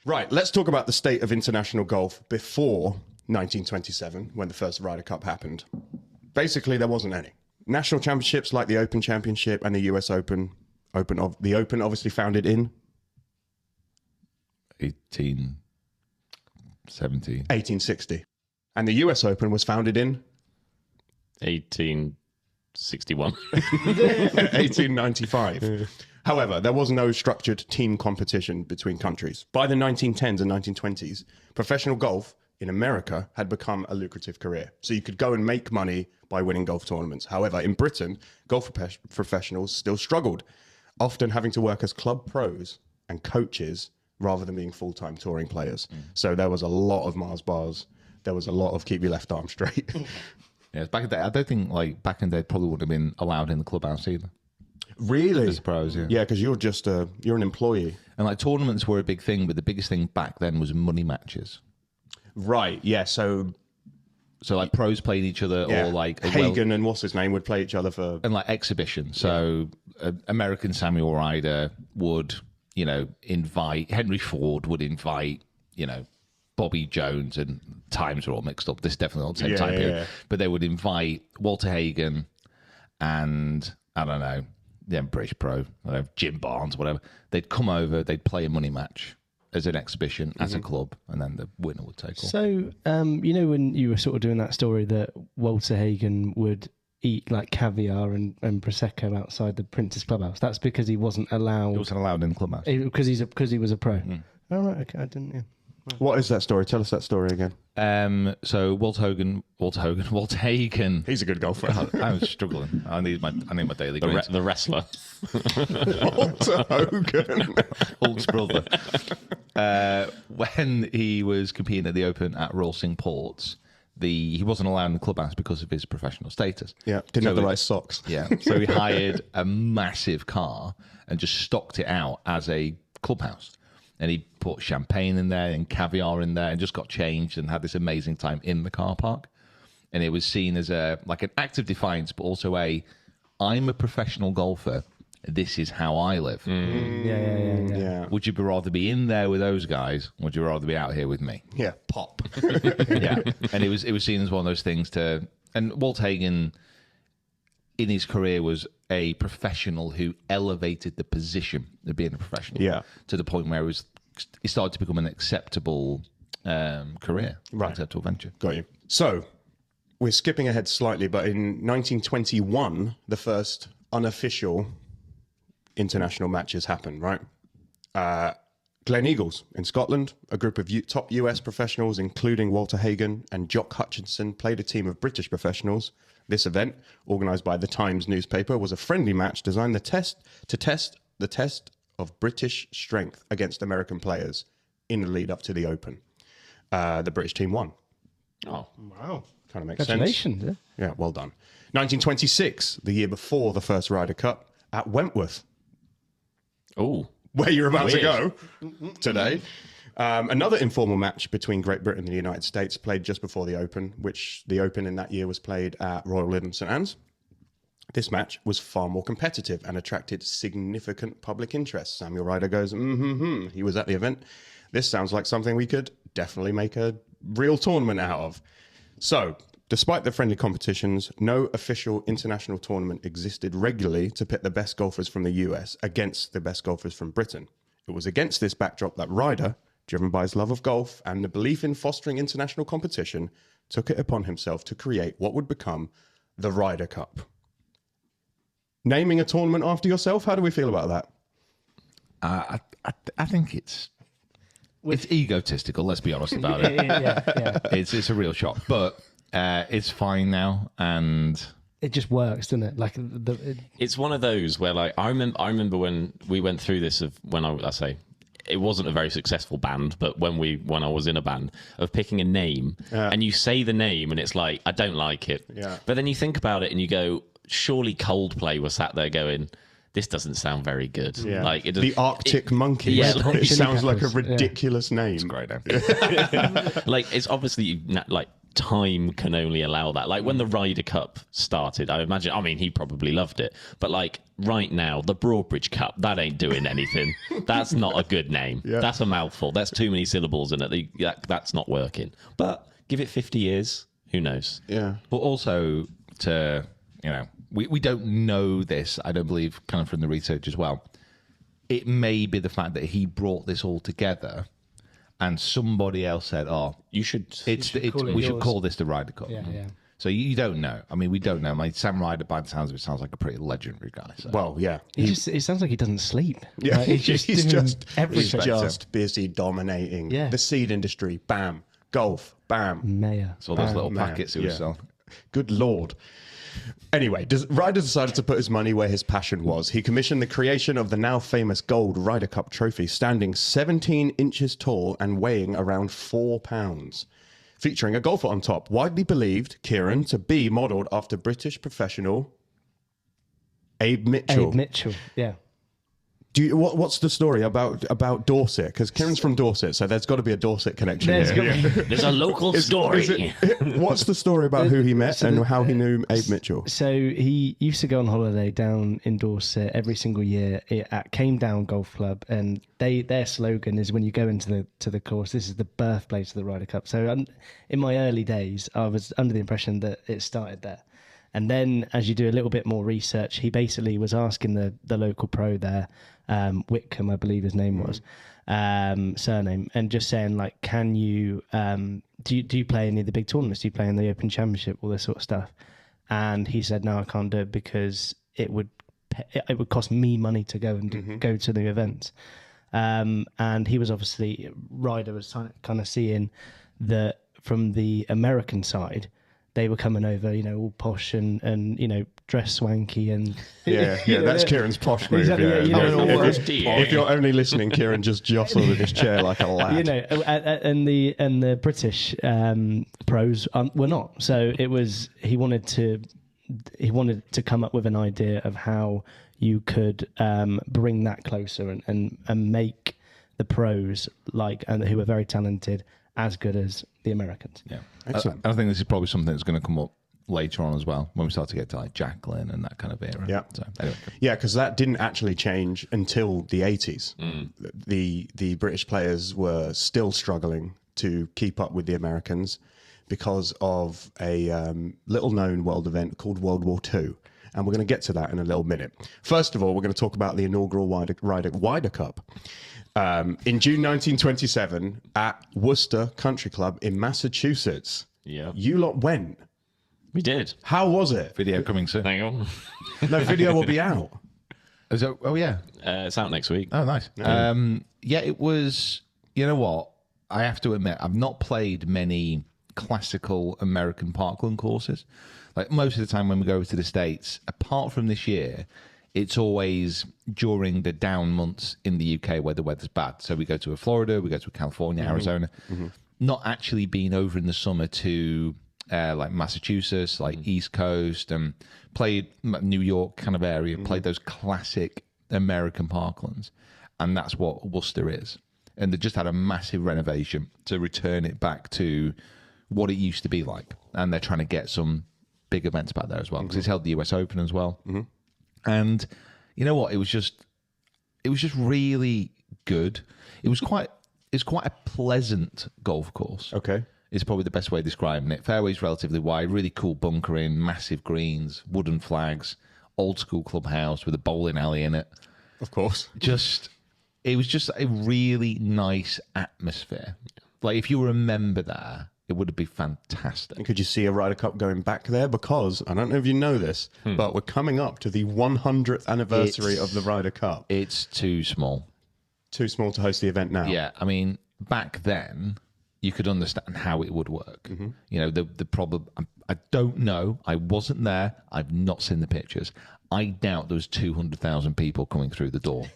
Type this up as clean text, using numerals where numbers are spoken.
Right, let's talk about the state of international golf before 1927, when the first Ryder Cup happened. Basically, there wasn't any. National championships like the Open Championship and the US Open, the Open obviously founded in 1860. And the US Open was founded in 1861. 1895. However, there was no structured team competition between countries. By the 1910s and 1920s, professional golf in America had become a lucrative career. So you could go and make money by winning golf tournaments. However, in Britain, golf professionals still struggled, often having to work as club pros and coaches rather than being full-time touring players. So there was a lot of Mars bars. There was a lot of keep your left arm straight. Yeah, back in the day, I don't think back in the day probably would have been allowed in the clubhouse either. Really? As pros, yeah. Yeah, because you're an employee. And tournaments were a big thing, but the biggest thing back then was money matches. Right, yeah, so pros played each other, or Hagen and what's his name would play each other for... And exhibition. So American Samuel Ryder would, invite... Henry Ford would invite, Bobby Jones, and times are all mixed up. This is definitely not the same time period. Yeah. But they would invite Walter Hagen and, I don't know, the British pro, Jim Barnes, whatever. They'd come over, they'd play a money match as an exhibition, as a club, and then the winner would take off. So, when you were sort of doing that story that Walter Hagen would eat like caviar and Prosecco outside the Prince's Clubhouse, that's because he wasn't allowed... He wasn't allowed in the clubhouse. Because he was a pro. Oh, right, okay, I didn't, yeah. What is that story? Tell us that story again. So Walter Hagen. He's a good golfer. I'm struggling. I need my daily greens. The wrestler. Walter Hogan. Hulk's brother. When he was competing at the Open at Royal Cinque Ports, he wasn't allowed in the clubhouse because of his professional status. Yeah, didn't have the right socks. Yeah, so he hired a massive car and just stocked it out as a clubhouse. And he put champagne in there and caviar in there and just got changed and had this amazing time in the car park. And it was seen as an act of defiance, but also I'm a professional golfer. This is how I live. Yeah. Would you rather be in there with those guys? Or would you rather be out here with me? Yeah, pop. Yeah. And it was seen as one of those things and Walt Hagen in his career was a professional who elevated the position of being a professional to the point where it started to become an acceptable career, acceptable venture. Got you. So we're skipping ahead slightly, but in 1921, the first unofficial international matches happened, right? Glen Eagles in Scotland, a group of top US professionals, including Walter Hagen and Jock Hutchinson, played a team of British professionals. This event, organised by the Times newspaper, was a friendly match designed to test the test of British strength against American players in the lead up to the Open. The British team won. Oh, wow. Kind of makes sense. Congratulations. Yeah, well done. 1926, the year before the first Ryder Cup, at Wentworth. Oh. Where you're about to go today. Another informal match between Great Britain and the United States played just before the Open, which the Open in that year was played at Royal Lytham St Anne's. This match was far more competitive and attracted significant public interest. Samuel Ryder goes, he was at the event. This sounds like something we could definitely make a real tournament out of. So, despite the friendly competitions, no official international tournament existed regularly to pit the best golfers from the US against the best golfers from Britain. It was against this backdrop that Ryder, driven by his love of golf and the belief in fostering international competition, took it upon himself to create what would become the Ryder Cup. Naming a tournament after yourself, how do we feel about that? I think it's egotistical, let's be honest about it. Yeah. It's a real shock, but it's fine now, and it just works, doesn't it? It's one of those where, I remember when we went through this it wasn't a very successful band, but when I was in a band, of picking a name, and you say the name, and it's like, I don't like it. Yeah. But then you think about it, and you go, surely Coldplay was sat there going, this doesn't sound very good. Yeah. The Arctic Monkeys. Yeah, it sounds like a ridiculous name. It's great name. It's obviously time can only allow that. Like when the Ryder Cup started, I imagine, I mean, he probably loved it, but like right now, the Broadbridge Cup, that ain't doing anything. That's not a good name. Yeah. That's a mouthful. That's too many syllables in it. That's not working. But give it 50 years, who knows? Yeah. But also to, we don't know this, I don't believe, kind of from the research as well. It may be the fact that he brought this all together and somebody else said, "Oh, You should. we should yours." call this the Ryder Cup." Yeah, yeah. So you don't know. I mean, we don't know. Sam Ryder, by the sounds of it, sounds like a pretty legendary guy. So. Well, yeah. It sounds like he doesn't sleep. Yeah, Like, he's doing everything. just busy dominating Yeah. the seed industry. Bam, golf. Bam, Mayor. So all those little man, packets he was yeah. selling. Good Lord. Anyway, Ryder decided to put his money where his passion was. He commissioned the creation of the now famous gold Ryder Cup trophy, standing 17 inches tall and weighing around 4 pounds. Featuring a golfer on top, widely believed, Kieran, to be modelled after British professional Abe Mitchell. Abe Mitchell. Yeah. What's the story about Dorset? Because Kieran's from Dorset, so there's got to be a Dorset connection here. There's a local story. What's the story about who he met and how he knew Abe Mitchell? So he used to go on holiday down in Dorset every single year at Came Down Golf Club, and their slogan is when you go into the course, this is the birthplace of the Ryder Cup. So in my early days, I was under the impression that it started there. And then as you do a little bit more research, he basically was asking the local pro there, Whitcomb, I believe his name was, surname, and just saying, like, can you, do you play any of the big tournaments? Do you play in the Open Championship, all this sort of stuff? And he said, no, I can't do it because it would cost me money to go and go to the events. And he was obviously, Ryder was kind of seeing that from the American side, they were coming over, all posh and dressed swanky and That's Kieran's posh move. Exactly, If you're only listening, Kieran just jostled in his chair like a lad. and the British pros were not. So it was he wanted to come up with an idea of how you could bring that closer and make the pros who are very talented as good as the Americans. Yeah. Excellent. I think this is probably something that's going to come up later on as well when we start to get to like Jacqueline and that kind of era. Yeah. So anyway. Yeah, because that didn't actually change until the 80s. The British players were still struggling to keep up with the Americans because of a little-known world event called World War II. And we're going to get to that in a little minute. First of all, we're going to talk about the inaugural Ryder Cup. In June 1927 at Worcester Country Club in Massachusetts. Yeah. You lot went. We did. How was it? Video coming soon. Hang on. No, video will be out. Oh, yeah. It's out next week. Oh, nice. Yeah, it was, you know what? I have to admit, I've not played many classical American parkland courses. Like most of the time when we go over to the States, apart from this year, it's always during the down months in the UK where the weather's bad. So we go to Florida, we go to California, Arizona. Not actually being over in the summer to like Massachusetts, like East Coast, and played New York kind of area, played those classic American parklands. And that's what Worcester is. And they just had a massive renovation to return it back to what it used to be like. And they're trying to get some big events back there as well, because it's held the US Open as well. And you know what? It was just really good. It's quite a pleasant golf course. Okay. Is probably the best way of describing it. Fairway's relatively wide, really cool bunkering, massive greens, wooden flags, old school clubhouse with a bowling alley in it. Of course. It was just a really nice atmosphere. Like if you were a member there, it would have been fantastic. And could you see a Ryder Cup going back there? Because, I don't know if you know this, but we're coming up to the 100th anniversary of the Ryder Cup. It's too small. Too small to host the event now. Yeah, I mean, back then, you could understand how it would work. You know, the problem, I don't know. I wasn't there. I've not seen the pictures. I doubt there was 200,000 people coming through the door.